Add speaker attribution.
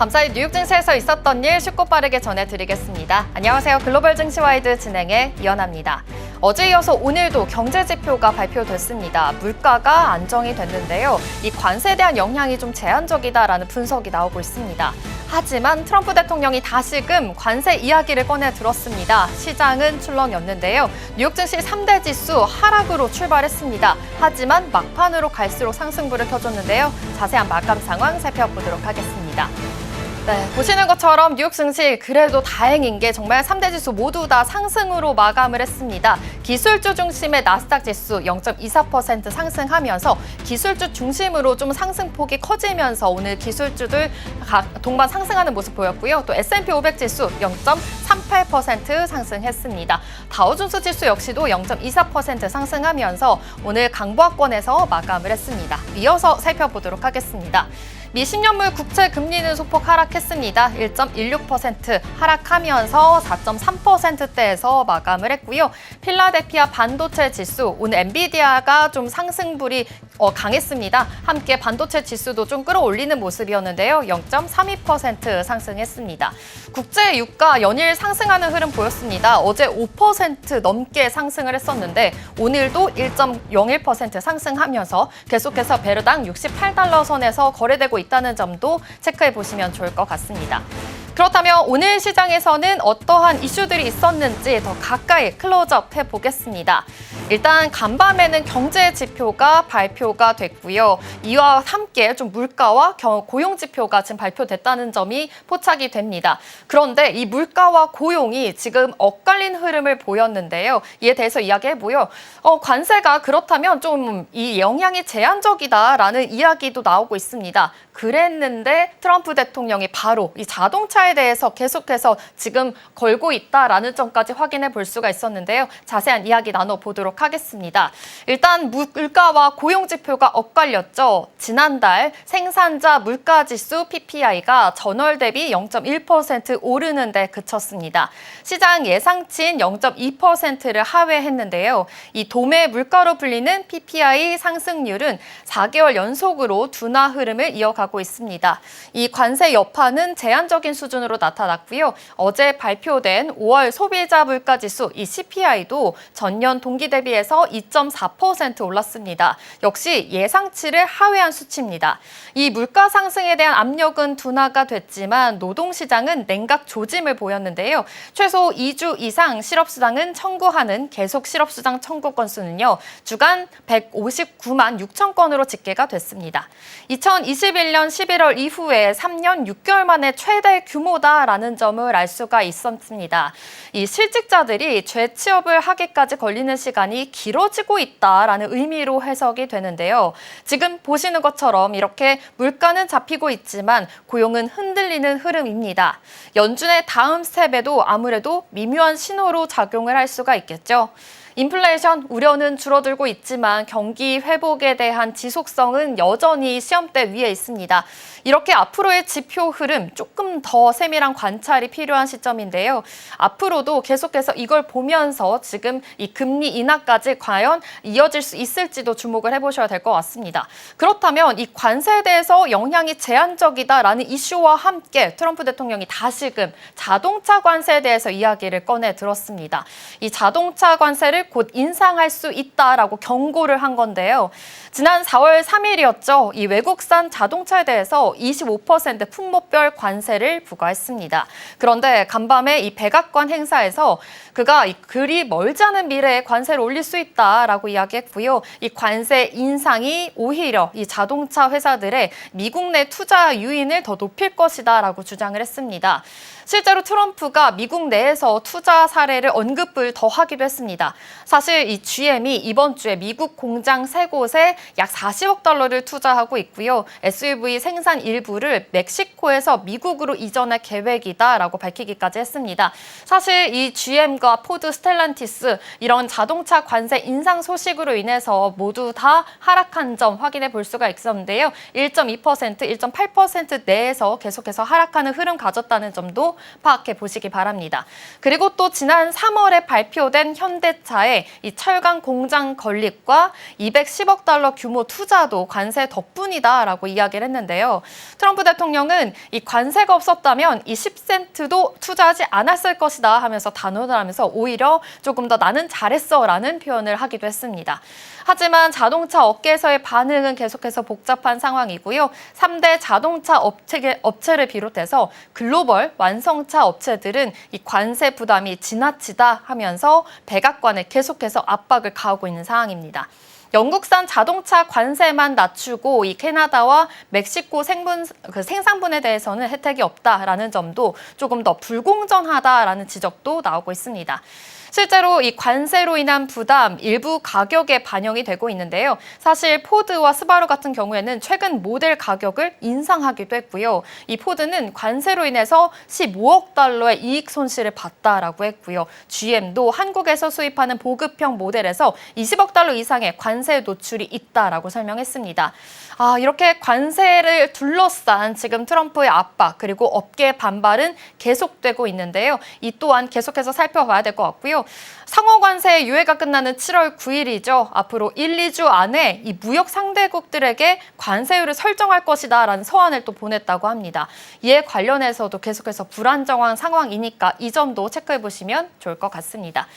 Speaker 1: 밤사이 뉴욕 증시에서 있었던 일 쉽고 빠르게 전해드리겠습니다. 안녕하세요. 글로벌 증시와이드 진행의 이연아입니다. 어제 이어서 오늘도 경제 지표가 발표됐습니다. 물가가 안정이 됐는데요. 이 관세에 대한 영향이 좀 제한적이다라는 분석이 나오고 있습니다. 하지만 트럼프 대통령이 다시금 관세 이야기를 꺼내 들었습니다. 시장은 출렁였는데요. 뉴욕 증시 3대 지수 하락으로 출발했습니다. 하지만 막판으로 갈수록 상승부를 켜줬는데요. 자세한 마감 상황 살펴보도록 하겠습니다. 네, 보시는 것처럼 뉴욕 증시 그래도 다행인 게 정말 3대 지수 모두 다 상승으로 마감을 했습니다. 기술주 중심의 나스닥 지수 0.24% 상승하면서 기술주 중심으로 좀 상승폭이 커지면서 오늘 기술주들 동반 상승하는 모습 보였고요. 또 S&P 500 지수 0.38% 상승했습니다. 다우존스 지수 역시도 0.24% 상승하면서 오늘 강보합권에서 마감을 했습니다. 이어서 살펴보도록 하겠습니다. 미 10년물 국채 금리는 소폭 하락했습니다. 1.16% 하락하면서 4.3%대에서 마감을 했고요. 필라델피아 반도체 지수, 오늘 엔비디아가 좀 상승불이 강했습니다. 함께 반도체 지수도 좀 끌어올리는 모습이었는데요. 0.32% 상승했습니다. 국제 유가 연일 상승하는 흐름 보였습니다. 어제 5% 넘게 상승을 했었는데 오늘도 1.01% 상승하면서 계속해서 배럴당 68달러 선에서 거래되고 있다는 점도 체크해 보시면 좋을 것 같습니다. 그렇다면 오늘 시장에서는 어떠한 이슈들이 있었는지 더 가까이 클로즈업 해보겠습니다. 일단 간밤에는 경제 지표가 발표가 됐고요. 이와 함께 좀 물가와 고용 지표가 지금 발표됐다는 점이 포착이 됩니다. 그런데 이 물가와 고용이 지금 엇갈린 흐름을 보였는데요. 이에 대해서 이야기해보요. 관세가 그렇다면 좀 이 영향이 제한적이다라는 이야기도 나오고 있습니다. 그랬는데 트럼프 대통령이 바로 이 자동차에 대해서 계속해서 지금 걸고 있다라는 점까지 확인해 볼 수가 있었는데요. 자세한 이야기 나눠보도록 하겠습니다. 일단 물가와 고용 지표가 엇갈렸죠. 지난달 생산자 물가지수 PPI가 전월 대비 0.1% 오르는 데 그쳤습니다. 시장 예상치인 0.2%를 하회했는데요. 이 도매 물가로 불리는 PPI 상승률은 4개월 연속으로 둔화 흐름을 이어가고 있습니다. 이 관세 여파는 제한적인 수준으로 나타났고요. 어제 발표된 5월 소비자 물가지수 이 CPI도 전년 동기 대비해서 2.4% 올랐습니다. 역시 예상치를 하회한 수치입니다. 이 물가 상승에 대한 압력은 둔화가 됐지만 노동시장은 냉각 조짐을 보였는데요. 최소 2주 이상 실업수당은 청구하는 계속 실업수당 청구 건수는요. 주간 159만 6천 건으로 집계가 됐습니다. 2021년 11월 이후에 3년 6개월 만에 최대 규모다라는 점을 알 수가 있었습니다. 이 실직자들이 재취업을 하기까지 걸리는 시간이 길어지고 있다라는 의미로 해석이 되는데요. 지금 보시는 것처럼 이렇게 물가는 잡히고 있지만 고용은 흔들리는 흐름입니다. 연준의 다음 스텝에도 아무래도 미묘한 신호로 작용을 할 수가 있겠죠. 인플레이션 우려는 줄어들고 있지만 경기 회복에 대한 지속성은 여전히 시험대 위에 있습니다. 이렇게 앞으로의 지표 흐름 조금 더 세밀한 관찰이 필요한 시점인데요. 앞으로도 계속해서 이걸 보면서 지금 이 금리 인하까지 과연 이어질 수 있을지도 주목을 해보셔야 될 것 같습니다. 그렇다면 이 관세에 대해서 영향이 제한적이다라는 이슈와 함께 트럼프 대통령이 다시금 자동차 관세에 대해서 이야기를 꺼내 들었습니다. 이 자동차 관세를 곧 인상할 수 있다라고 경고를 한 건데요. 지난 4월 3일이었죠. 이 외국산 자동차에 대해서 25% 품목별 관세를 부과했습니다. 그런데 간밤에 이 백악관 행사에서 그가 그리 멀지 않은 미래에 관세를 올릴 수 있다라고 이야기했고요. 이 관세 인상이 오히려 이 자동차 회사들의 미국 내 투자 유인을 더 높일 것이다라고 주장을 했습니다. 실제로 트럼프가 미국 내에서 투자 사례를 언급을 더 하기도 했습니다. 사실 이 GM이 이번 주에 미국 공장 3곳에 약 40억 달러를 투자하고 있고요. SUV 생산 일부를 멕시코에서 미국으로 이전할 계획이다라고 밝히기까지 했습니다. 사실 이 GM과 포드, 스텔란티스 이런 자동차 관세 인상 소식으로 인해서 모두 다 하락한 점 확인해 볼 수가 있었는데요. 1.2%, 1.8% 내에서 계속해서 하락하는 흐름 가졌다는 점도 파악해 보시기 바랍니다. 그리고 또 지난 3월에 발표된 현대차 자동차의 이 철강 공장 건립과 210억 달러 규모 투자도 관세 덕분이다라고 이야기를 했는데요. 트럼프 대통령은 이 관세가 없었다면 이 10센트도 투자하지 않았을 것이다 하면서 단언을 하면서 오히려 조금 더 나는 잘했어라는 표현을 하기도 했습니다. 하지만 자동차 업계에서의 반응은 계속해서 복잡한 상황이고요. 3대 자동차 업체를 비롯해서 글로벌 완성차 업체들은 이 관세 부담이 지나치다 하면서 백악관에 계속해서 압박을 가하고 있는 상황입니다. 영국산 자동차 관세만 낮추고 이 캐나다와 멕시코 생산분에 대해서는 혜택이 없다라는 점도 조금 더 불공정하다라는 지적도 나오고 있습니다. 실제로 이 관세로 인한 부담 일부 가격에 반영이 되고 있는데요. 사실 포드와 스바루 같은 경우에는 최근 모델 가격을 인상하기도 했고요. 이 포드는 관세로 인해서 15억 달러의 이익 손실을 봤다라고 했고요. GM도 한국에서 수입하는 보급형 모델에서 20억 달러 이상의 관세 노출이 있다라고 설명했습니다. 이렇게 관세를 둘러싼 지금 트럼프의 압박 그리고 업계 반발은 계속되고 있는데요. 이 또한 계속해서 살펴봐야 될 것 같고요. 상호 관세의 유예가 끝나는 7월 9일이죠. 앞으로 1, 2주 안에 이 무역 상대국들에게 관세율을 설정할 것이다라는 서한을 또 보냈다고 합니다. 이에 관련해서도 계속해서 불안정한 상황이니까 이 점도 체크해 보시면 좋을 것 같습니다.